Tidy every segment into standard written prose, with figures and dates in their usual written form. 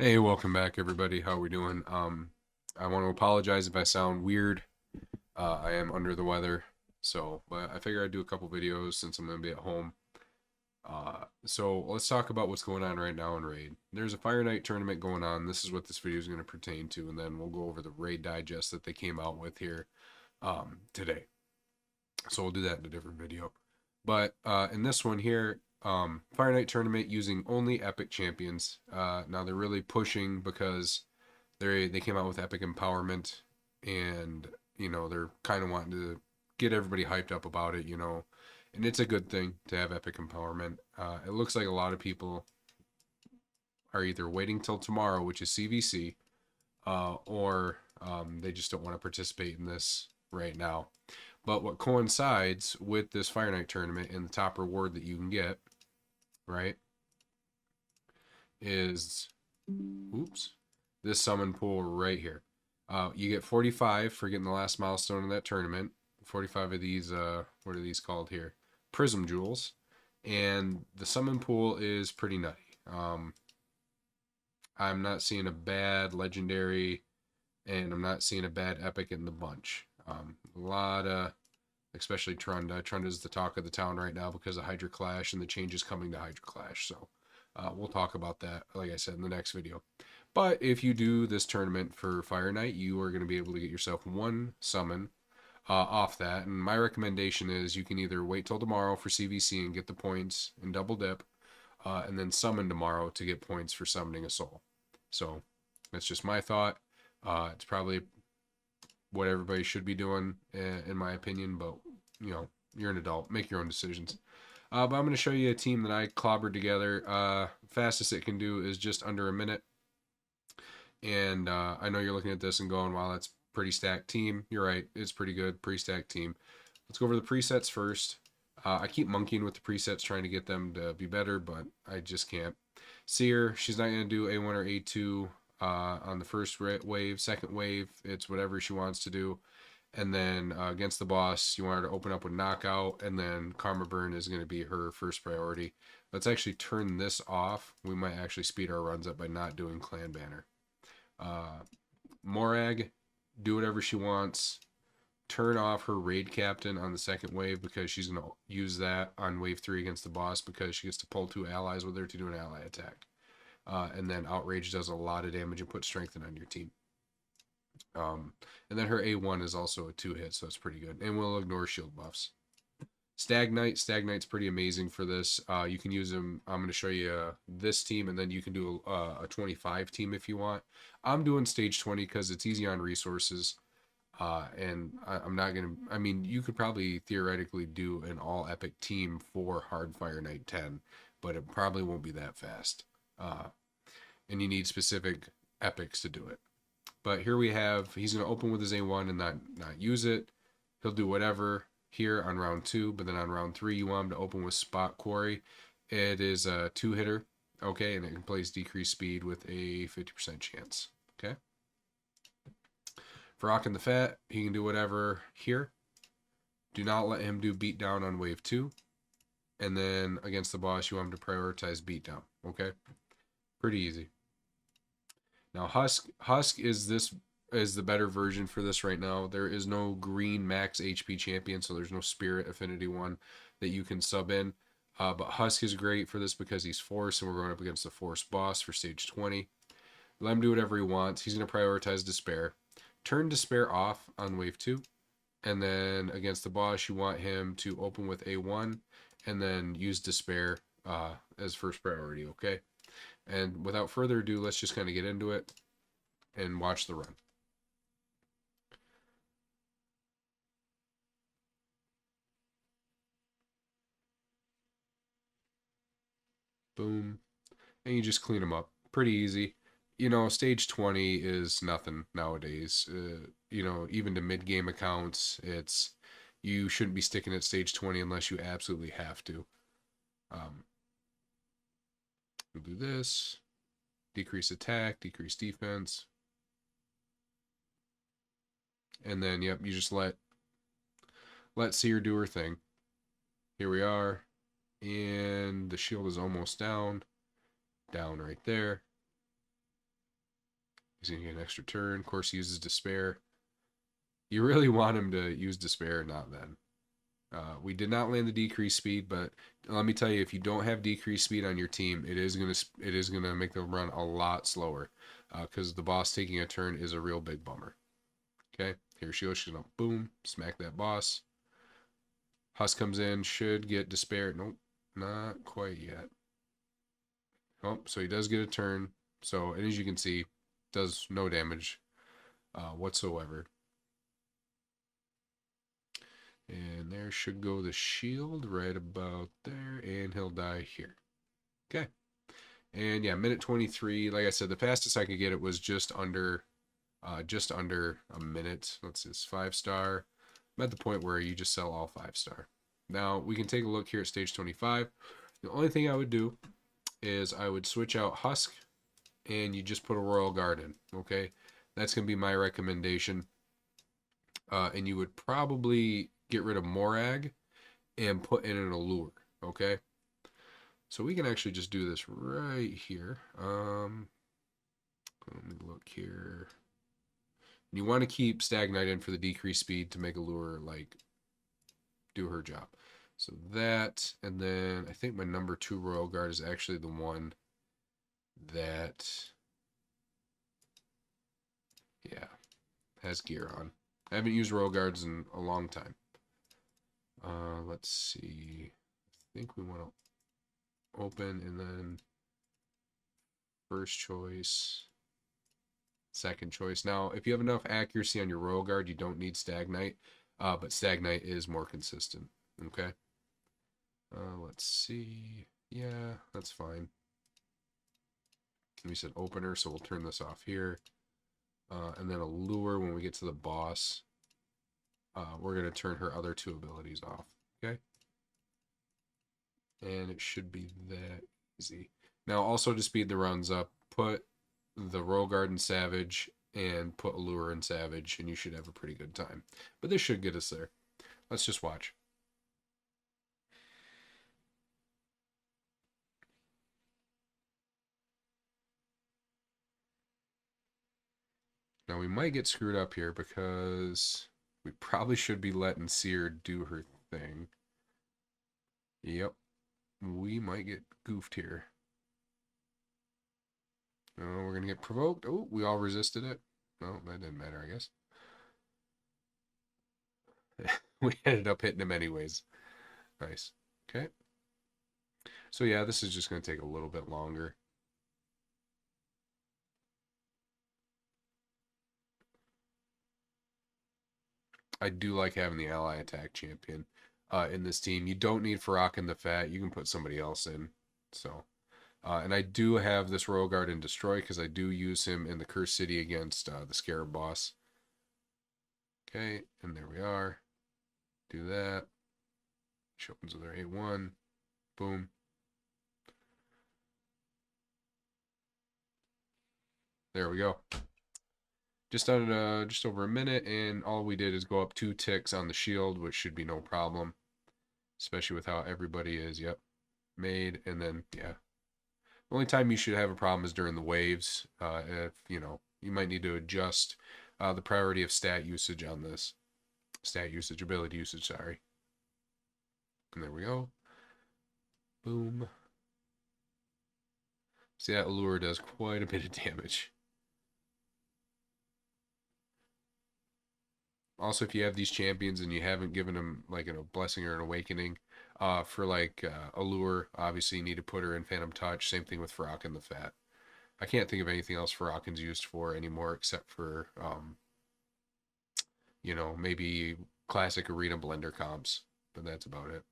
Hey, welcome back, everybody. How are we doing? I want to apologize if I sound weird. I am under the weather, but I figure I'd do a couple videos since I'm gonna be at home. So let's talk about what's going on right now in Raid. There's a Fire Night tournament going on. This is what this video is going to pertain to, and then we'll go over the Raid digest that they came out with here today. So we'll do that in a different video. But in this one here, Fire Night tournament using only Epic champions. Now they're really pushing because they came out with Epic Empowerment, and they're kind of wanting to get everybody hyped up about it, and it's a good thing to have Epic Empowerment. It looks like a lot of people are either waiting till tomorrow, which is CVC, or they just don't want to participate in this right now. But what coincides with this Fire Night tournament and the top reward that you can get, right, is, oops, this summon pool right here. You get 45 for getting the last milestone in that tournament. 45 of these, what are these called here? Prism Jewels. And the summon pool is pretty nutty. I'm not seeing a bad legendary, and I'm not seeing a bad epic in the bunch. A lot of, especially Trunda. Trunda is the talk of the town right now because of Hydra Clash and the changes coming to Hydra Clash. So we'll talk about that, like I said, in the next video. But if you do this tournament for Fire Night, you are going to be able to get yourself one summon off that. And my recommendation is you can either wait till tomorrow for CVC and get the points and double dip, and then summon tomorrow to get points for summoning a soul. So that's just my thought. It's probably what everybody should be doing, in my opinion, but you're an adult, make your own decisions. But I'm going to show you a team that I clobbered together. Fastest it can do is just under a minute. And I know you're looking at this and going, wow, that's pretty stacked team. You're right, it's pretty good, pretty stacked team. Let's go over the presets first. I keep monkeying with the presets trying to get them to be better, but I just can't. Seer, she's not going to do A1 or A2 on the first wave. Second wave, it's whatever she wants to do. And then against the boss, you want her to open up with knockout, and then Karma Burn is going to be her first priority. Let's actually turn this off. We might actually speed our runs up by not doing Clan Banner. Morag, do whatever she wants. Turn off her raid captain on the second wave because she's going to use that on wave 3 against the boss because she gets to pull 2 allies with her to do an ally attack. And then Outrage does a lot of damage and puts strengthen on your team. And then her A1 is also a 2-hit, so it's pretty good. And we'll ignore shield buffs. Stag Knight's pretty amazing for this. You can use them. I'm going to show you this team, and then you can do a 25 team if you want. I'm doing stage 20 because it's easy on resources. And I'm not going to, I mean, you could probably theoretically do an all epic team for Hard Fire Night 10, but it probably won't be that fast. And you need specific epics to do it. But here we have, he's going to open with his A1 and not use it. He'll do whatever here on round 2, but then on round 3, you want him to open with Spot Quarry. It is a 2-hitter, okay, and it can place decreased speed with a 50% chance, okay? For Rockin' the Fat, he can do whatever here. Do not let him do beatdown on wave 2. And then against the boss, you want him to prioritize beatdown, okay? Pretty easy. Now Husk is the better version for this right now. There is no green max HP champion, so there's no spirit affinity one that you can sub in. But Husk is great for this because he's force, and we're going up against the force boss for stage 20. Let him do whatever he wants. He's going to prioritize despair. Turn despair off on wave 2. And then against the boss, you want him to open with A1 and then use despair as first priority, okay? And without further ado, let's just kind of get into it and watch the run. Boom. And you just clean them up. Pretty easy. Stage 20 is nothing nowadays. Even to mid-game accounts, you shouldn't be sticking at stage 20 unless you absolutely have to. We'll do this. Decrease attack, decrease defense. And then, yep, you just let Seer do her thing. Here we are. And the shield is almost down. Down right there. He's going to get an extra turn. Of course, he uses Despair. You really want him to use Despair, not then. We did not land the decreased speed, but let me tell you, if you don't have decreased speed on your team, it is gonna make the run a lot slower, because the boss taking a turn is a real big bummer. Okay, here she goes. She's gonna boom, smack that boss. Husk comes in, should get Despair. Nope, not quite yet. Oh, so he does get a turn. So, and as you can see, does no damage whatsoever. And there should go the shield right about there, and he'll die here. Okay. And yeah, minute 23. Like I said, the fastest I could get it was just under a minute. Let's see, 5-star. I'm at the point where you just sell all 5-star. Now we can take a look here at stage 25. The only thing I would do is I would switch out Husk, and you just put a Royal Guard in. Okay, that's gonna be my recommendation. And you would probably get rid of Morag and put in an Allure. Okay, so we can actually just do this right here. Let me look here. You want to keep Stagnite in for the decreased speed to make Allure like do her job. So that, and then I think my number 2 Royal Guard is actually the one that, yeah, has gear on. I haven't used Royal Guards in a long time. Let's see. I think we want to open and then first choice, second choice. Now, if you have enough accuracy on your Royal Guard, you don't need Stagnite, but Stagnite is more consistent. Okay. Let's see. Yeah, that's fine. We said opener, so we'll turn this off here. And then Allure when we get to the boss. We're going to turn her other 2 abilities off. Okay. And it should be that easy. Now, also to speed the runs up, put the Royal Guard in Savage and put Allure in Savage, and you should have a pretty good time. But this should get us there. Let's just watch. Now, we might get screwed up here because we probably should be letting Seer do her thing. Yep. We might get goofed here. Oh, we're going to get provoked. Oh, we all resisted it. No, that didn't matter, I guess. We ended up hitting him anyways. Nice. Okay. So yeah, this is just going to take a little bit longer. I do like having the ally attack champion in this team. You don't need Farrak in the Fat. You can put somebody else in. So, and I do have this Royal Guard in Destroy because I do use him in the Cursed City against the Scarab boss. Okay, and there we are. Do that. She opens with her 8-1. Boom. There we go. Just over a minute, and all we did is go up 2 ticks on the shield, which should be no problem, especially with how everybody is. Yep, made, and then yeah. The only time you should have a problem is during the waves. If you know, you might need to adjust the priority of stat usage on this. Stat usage, ability usage, sorry. And there we go. Boom. See, that Allure does quite a bit of damage. Also, if you have these champions and you haven't given them like a blessing or an awakening, for like Allure, obviously you need to put her in Phantom Touch. Same thing with Farrak and the Fat. I can't think of anything else Farrakhan's used for anymore except for, you know, maybe classic arena blender comps, but that's about it.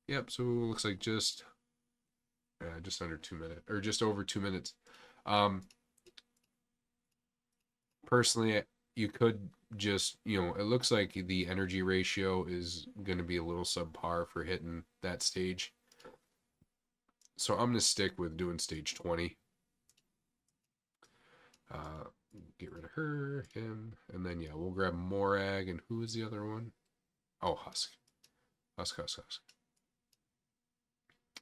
Yep. So it looks like just under 2 minutes, or just over 2 minutes. Personally, you could just, you know, it looks like the energy ratio is going to be a little subpar for hitting that stage. So I'm going to stick with doing stage 20. Get rid of her, him, and then, yeah, we'll grab Morag, and who is the other one? Oh, Husk. Husk.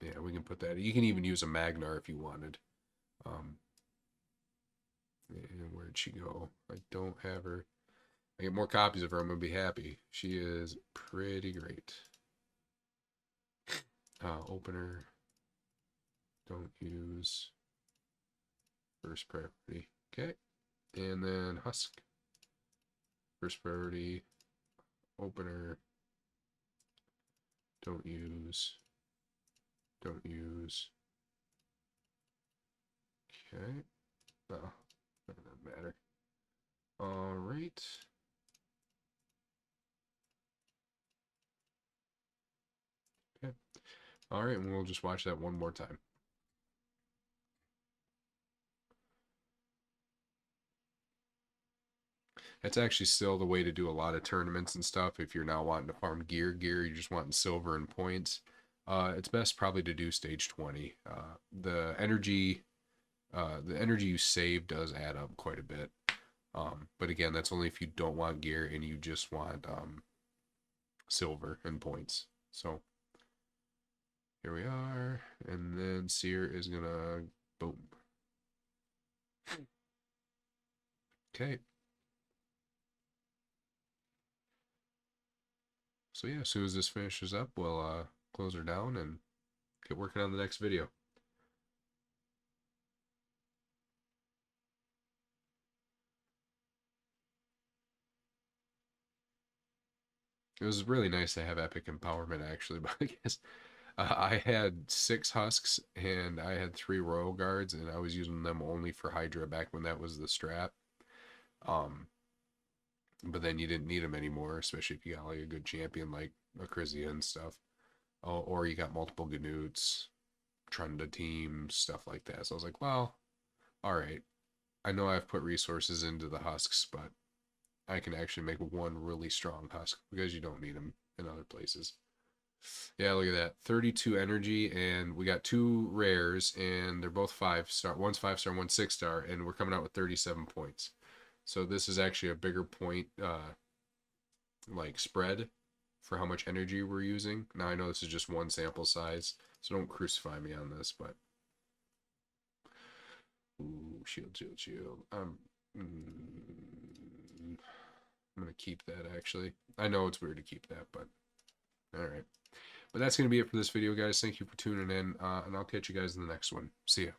Yeah, we can put that. You can even use a Magnar if you wanted. And where'd she go? I don't have her. I get more copies of her, I'm gonna be happy. She is pretty great. Opener. Don't use first priority. Okay. And then Husk. First priority. Opener. Don't use. Don't use. Okay. Oh, that doesn't matter. All right. Okay. All right, and we'll just watch that one more time. That's actually still the way to do a lot of tournaments and stuff. If you're not wanting to farm gear, you're just wanting silver and points. It's best probably to do stage 20. The energy you save does add up quite a bit. But again, that's only if you don't want gear and you just want silver and points. So here we are, and then Seer is gonna boom. Okay. So yeah, as soon as this finishes up, we'll close her down and get working on the next video. It was really nice to have epic empowerment actually, but I guess I had 6 husks and I had 3 royal guards, and I was using them only for Hydra back when that was the strat. Um, but then you didn't need them anymore, especially if you got like a good champion like Acrizia and stuff. Oh, or you got multiple Ganoots, Trunda team, stuff like that. So I was like, well, all right. I know I've put resources into the husks, but I can actually make one really strong husk because you don't need them in other places. Yeah, look at that. 32 energy, and we got 2 rares, and they're both 5-star. One's 5-star, one's 6-star, and we're coming out with 37 points. So this is actually a bigger point, like spread for how much energy we're using. Now I know this is just one sample size, so don't crucify me on this, but ooh, shield, shield, shield. I'm gonna keep that actually. I know it's weird to keep that, but all right. But that's gonna be it for this video, guys. Thank you for tuning in, and I'll catch you guys in the next one. See ya.